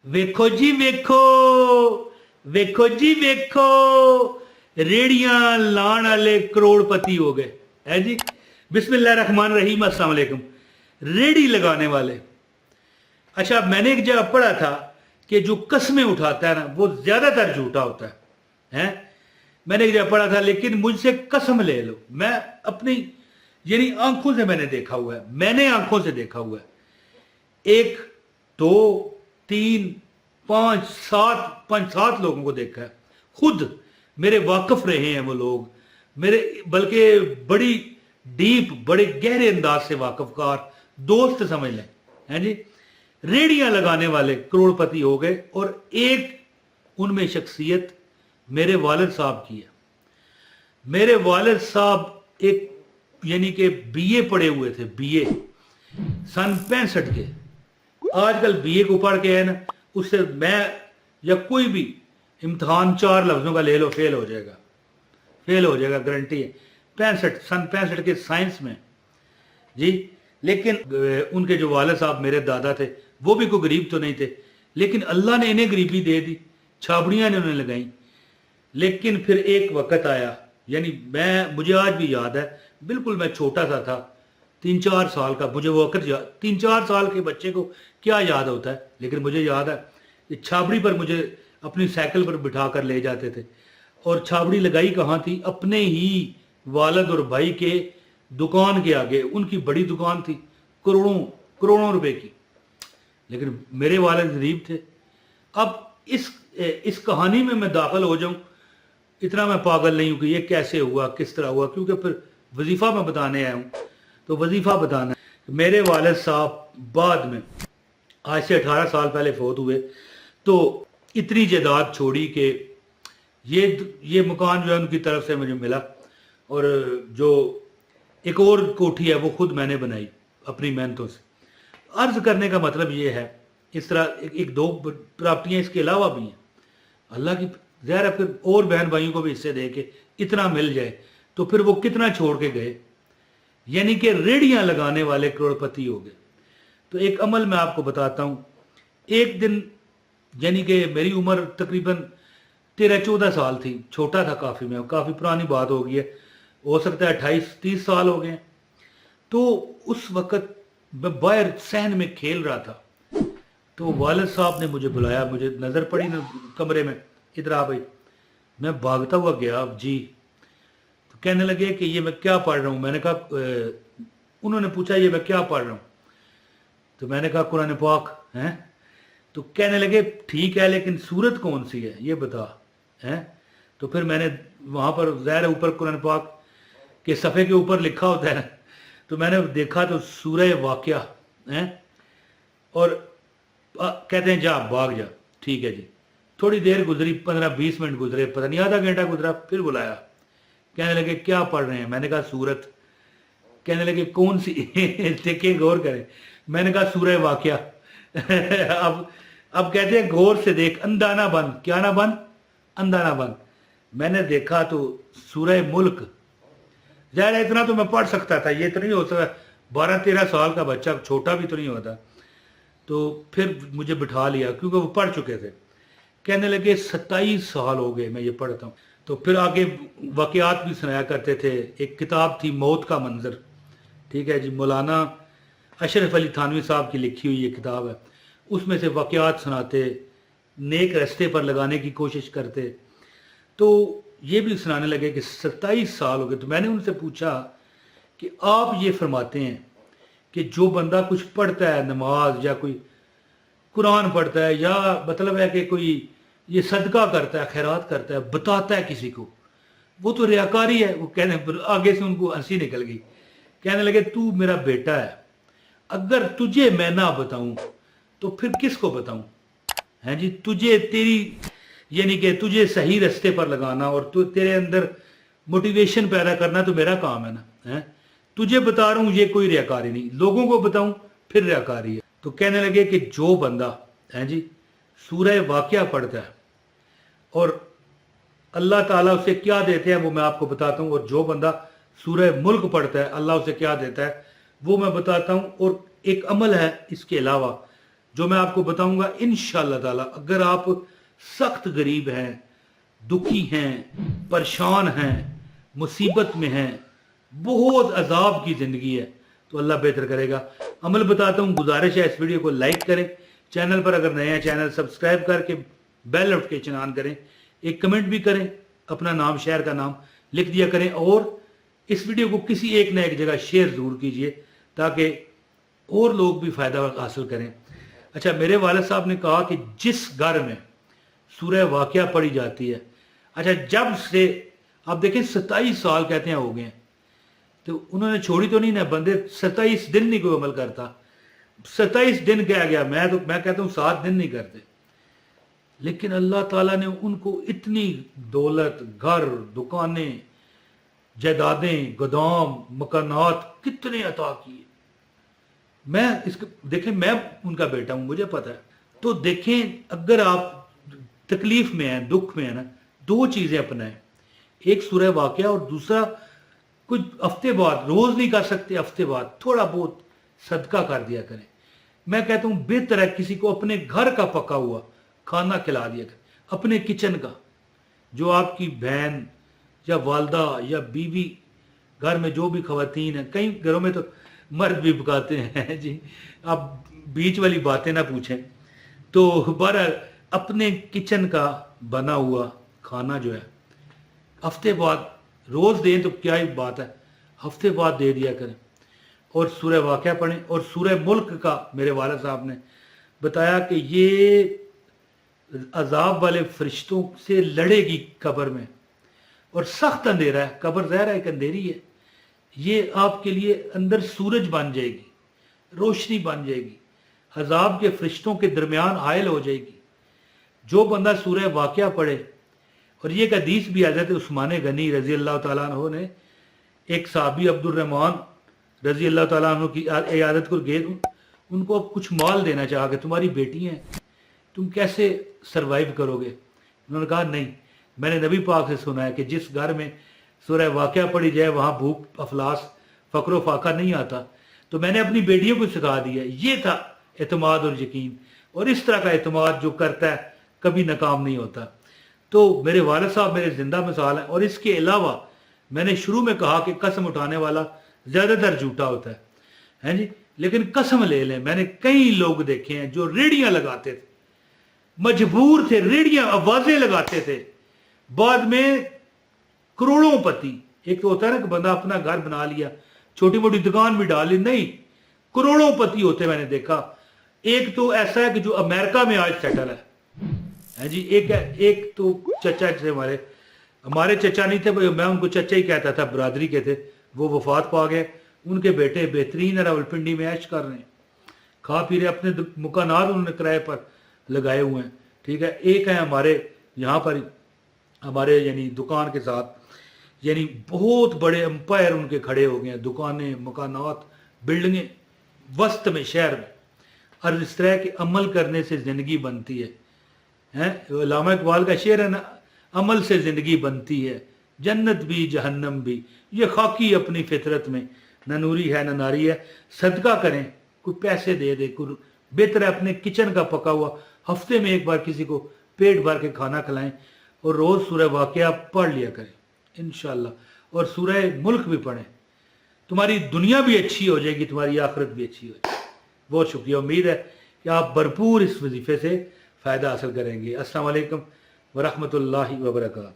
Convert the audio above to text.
ਵੇਖੋ ਜੀ ਵੇਖੋ, ਵੇਖੋ ਜੀ ਵੇਖੋ, रेड़ियां लान वाले करोड़पति हो गए है जी। बिस्मिल्लाह रहमान रहीम, अस्सलाम वालेकुम। रेड़ी लगाने वाले, अच्छा मैंने एक जगह पढ़ा था कि जो कस्में उठाता है ना वो ज्यादातर झूठा होता है। मैंने एक जगह पढ़ा था, लेकिन मुझसे कसम ले लो, मैं अपनी यानी आंखों से मैंने देखा हुआ है, मैंने आंखों से देखा हुआ है। एक दो तीन पांच सात, 5-7 लोगों को देखा है, खुद मेरे वाकिफ रहे हैं वो लोग, मेरे बल्कि बड़ी डीप, बड़े गहरे अंदाज से वाकिफकार दोस्त समझ लें, हैं जी। रेड़ियां लगाने वाले करोड़पति हो गए, और एक उनमें शख्सियत मेरे वालिद साहब की है। मेरे वालिद साहब एक यानी कि बीए पढ़े हुए थे, बीए सन 65 के। आजकल बीए को पढ़ के है ना, उससे मैं या कोई भी इम्तहान 4 लफ्जों का ले लो, फेल हो जाएगा, फेल हो जाएगा, गारंटी है। 65 के साइंस में जी। लेकिन उनके जो वालिद साहब मेरे दादा थे वो भी कोई गरीब तो नहीं थे, लेकिन अल्लाह ने इन्हें गरीबी दे दी, छाबड़ियाँ ने उन्हें लगाई। लेकिन फिर एक वक्त आया, यानी मुझे आज भी याद है, बिल्कुल मैं छोटा सा था, 3-4 साल का, मुझे वो वक्त 3-4 साल के बच्चे को क्या याद होता है, लेकिन मुझे याद है कि छाबड़ी पर मुझे अपनी साइकिल पर बिठा कर ले जाते थे। और छाबड़ी लगाई कहाँ थी? अपने ही वालिद और भाई के दुकान के आगे। उनकी बड़ी दुकान थी, करोड़ों करोड़ों रुपए की, लेकिन मेरे वालिद गरीब थे। अब इस कहानी में मैं दाखिल हो जाऊं, इतना मैं पागल नहीं हूं कि ये कैसे हुआ, किस तरह हुआ, क्योंकि फिर वजीफा में बताने आया हूं, तो वजीफा बताना है। मेरे वालिद साहब बाद में आज से 18 साल पहले फौत हुए, तो इतनी जायदाद छोड़ी कि ये मकान जो है उनकी तरफ से मुझे मिला, और जो एक और कोठी है वो खुद मैंने बनाई अपनी मेहनतों से। अर्ज करने का मतलब ये है, इस तरह एक दो प्रॉपर्टियाँ इसके अलावा भी हैं, अल्लाह की ज़ाहिर है, फिर और बहन भाइयों को भी हिस्से दे के इतना मिल जाए तो फिर वो कितना छोड़ के गए, यानी कि रेड़ियाँ लगाने वाले करोड़पति हो गए। तो एक अमल मैं आपको बताता हूँ। एक दिन, यानी कि मेरी उम्र तकरीबन 13-14 साल थी, छोटा था काफ़ी, मैं काफ़ी पुरानी बात हो गई है, हो सकता है 28-30 साल हो गए। तो उस वक़्त मैं बाहर सहन में खेल रहा था, तो वालिद साहब ने मुझे बुलाया, मुझे नज़र पड़ी ना कमरे में, इधर आ भाई। मैं भागता हुआ गया जी। तो कहने लगे कि ये मैं क्या पढ़ रहा हूँ। मैंने कहा, उन्होंने पूछा ये मैं क्या पढ़ रहा हूँ, तो मैंने कहा कुरान पाक हैं। तो कहने लगे ठीक है, लेकिन सूरत कौन सी है ये बता, हैं। तो फिर मैंने वहाँ पर ज़ाहिर ऊपर कुरान पाक के सफ़े के ऊपर लिखा होता है, तो मैंने देखा तो सूरह वाक़िया हैं, और कहते हैं जा भाग जा। ठीक है जी। थोड़ी देर गुजरी, 15-20 मिनट गुजरे, पता नहीं आधा घंटा गुजरा, फिर बुलाया, कहने लगे क्या पढ़ रहे हैं। मैंने कहा सूरत। कहने लगे कौन सी देखे गौर करें। मैंने कहा सूरह वाक़िया। अब कहते हैं गौर से देख, अंधा ना बन। क्या ना बन? अंधा ना बन। मैंने देखा तो सूरह मुल्क। ज़ाहिर है इतना तो मैं पढ़ सकता था, ये तो नहीं हो सकता, 12-13 साल का बच्चा, छोटा भी तो नहीं होता। तो फिर मुझे बिठा लिया, क्योंकि वो पढ़ चुके थे। कहने लगे 27 साल हो गए मैं ये पढ़ता हूँ। तो फिर आगे वाक़यात भी सुनाया करते थे। एक किताब थी मौत का मंजर, ठीक है जी, मौलाना अशरफ अली थानवी साहब की लिखी हुई ये किताब है। उसमें से वाक़यात सुनाते, नेक रास्ते पर लगाने की कोशिश करते। तो ये भी सुनाने लगे कि 27 साल हो गए। तो मैंने उनसे पूछा कि आप ये फरमाते हैं कि जो बंदा कुछ पढ़ता है, नमाज या कोई कुरान पढ़ता है, या मतलब है कि कोई ये सदका करता है, खैरात करता है, बताता है किसी को, वो तो रियाकारी है। वो कहने, आगे से उनको हंसी निकल गई। कहने लगे तू मेरा बेटा है, अगर तुझे मैं ना बताऊं तो फिर किसको बताऊं, हैं जी। तुझे तेरी यानी कि तुझे सही रास्ते पर लगाना और तेरे अंदर मोटिवेशन पैदा करना तो मेरा काम है ना, है। तुझे बता रहा हूं, ये कोई रियाकारी नहीं, लोगों को बताऊं फिर रियाकारी है। तो कहने लगे कि जो बंदा है जी सूरह वाक़िया पढ़ता है और अल्लाह ताला उसे क्या देते हैं वो मैं आपको बताता हूँ, और जो बंदा सूरह मुल्क पढ़ता है अल्लाह उसे क्या देता है वो मैं बताता हूँ। और एक अमल है इसके अलावा जो मैं आपको बताऊंगा इंशाअल्लाह ताला। अगर आप सख्त गरीब हैं, दुखी हैं, परेशान हैं, मुसीबत में हैं, बहुत अजाब की ज़िंदगी है, तो अल्लाह बेहतर करेगा। अमल बताता हूँ, गुजारिश है इस वीडियो को लाइक करें, चैनल पर अगर नए हैं चैनल सब्सक्राइब करके बेल नोटिफिकेशन ऑन करें, एक कमेंट भी करें, अपना नाम शहर का नाम लिख दिया करें, और इस वीडियो को किसी एक न एक जगह शेयर ज़रूर कीजिए ताकि और लोग भी फ़ायदा हासिल करें। अच्छा, मेरे वालिद साहब ने कहा कि जिस घर में सूरह वाक़िया पढ़ी जाती है, अच्छा जब से आप देखें 27 साल कहते हैं हो गए हैं, तो उन्होंने छोड़ी तो नहीं ना, बंदे 27 दिन नहीं कोई अमल करता, 27 दिन कह गया, मैं कहता हूँ 7 दिन नहीं करते, लेकिन अल्लाह ताला ने उनको इतनी दौलत, घर, दुकानें, जायदादें, गोदाम, मकानात कितने अता किए। मैं इसको देखें, मैं उनका बेटा हूं, मुझे पता है। तो देखें, अगर आप तकलीफ में हैं, दुख में हैं ना, दो चीजें अपनाएं, एक सूरह वाक़िया और दूसरा कुछ हफ्ते बाद, रोज नहीं कर सकते, हफ्ते बाद थोड़ा बहुत सदका कर दिया करें। मैं कहता हूं बेहतर है किसी को अपने घर का पका हुआ खाना खिला दिया करें, अपने किचन का, जो आपकी बहन या वालदा या बीवी, घर में जो भी खवातीन है, कई घरों में तो मर्द भी पकाते हैं जी, आप बीच वाली बातें ना पूछें। तो बहरहाल अपने किचन का बना हुआ खाना जो है हफ्ते बाद, रोज दें तो क्या ही बात है, हफ्ते बाद दे दिया करें, और सूरह वाक़िया पढ़ें। और सूरह मुल्क का मेरे वालिद साहब ने बताया कि ये अजाब वाले फरिश्तों से लड़ेगी कब्र में, और सख्त अंधेरा है, कब्र ज़ाहिर है एक अंधेरी है, ये आपके लिए अंदर सूरज बन जाएगी, रोशनी बन जाएगी, अजाब के फरिश्तों के दरमियान हायल हो जाएगी। जो बंदा सूरह वाक़िया पढ़े, और ये एक हदीस भी हज़रत उस्मान गनी रज़ी अल्लाह ताला अन्हु ने, एक साहबी अब्दुर्रहमान रज़ी अल्लाह ताला अन्हु की इयादत को गए, उनको अब कुछ माल देना चाहा कि तुम्हारी बेटी हैं, तुम कैसे सरवाइव करोगे। उन्होंने कहा नहीं, मैंने नबी पाक से सुना है कि जिस घर में सूरह वाक़िया पढ़ी जाए वहाँ भूख, अफलास, फ़क्र फाका नहीं आता, तो मैंने अपनी बेटियों को सिखा दिया। ये था एतमाद और यकीन, और इस तरह का एतमाद जो करता है कभी नाकाम नहीं होता। तो मेरे वालिद साहब मेरे जिंदा मिसाल हैं। और इसके अलावा मैंने शुरू में कहा कि कसम उठाने वाला ज़्यादातर झूठा होता है जी, लेकिन कसम ले लें, मैंने कई लोग देखे हैं जो रेड़ियाँ लगाते थे, मजबूर थे, रेड़ियाँ आवाज़ें लगाते थे, बाद में करोड़ों पति। एक तो होता है ना कि बंदा अपना घर बना लिया, छोटी मोटी दुकान भी डाल ली, नहीं, करोड़ों पति होते मैंने देखा। एक तो ऐसा है कि जो अमेरिका में आज सेटल है जी, एक तो चचा थे हमारे चचा नहीं थे, मैं उनको चचा ही कहता था, बरादरी के थे, वो वफात पा गए, उनके बेटे बेहतरीन है, रावलपिंडी में ऐश कर रहे हैं, खा पी रहे, अपने मकानात उन्होंने किराए पर लगाए हुए हैं, ठीक है। एक है हमारे यहाँ पर, हमारे यानी दुकान के साथ, यानी बहुत बड़े एम्पायर उनके खड़े हो गए हैं, दुकानें, मकानात, बिल्डिंगें वस्त में, शहर में। और इस तरह के अमल करने से ज़िंदगी बनती है, हैं। अल्लामा इकबाल का शेर है ना, अमल से ज़िंदगी बनती है, जन्नत भी जहन्नम भी, ये खाकी अपनी फितरत में, न नूरी है न नारी है। सदका करें, कोई पैसे दे दे, कोई बेहतर है अपने किचन का पका हुआ, हफ्ते में एक बार किसी को पेट भर के खाना खिलाएं, और रोज़ सूरह वाक़िया पढ़ लिया करें इंशाअल्लाह, और सूरह मुल्क भी पढ़ें। तुम्हारी दुनिया भी अच्छी हो जाएगी, तुम्हारी आखिरत भी अच्छी हो जाएगी। बहुत शुक्रिया, उम्मीद है कि आप भरपूर इस वजीफे से फ़ायदा हासिल करेंगे। अस्सलाम वालेकुम व रहमतुल्लाहि व बरकातहू।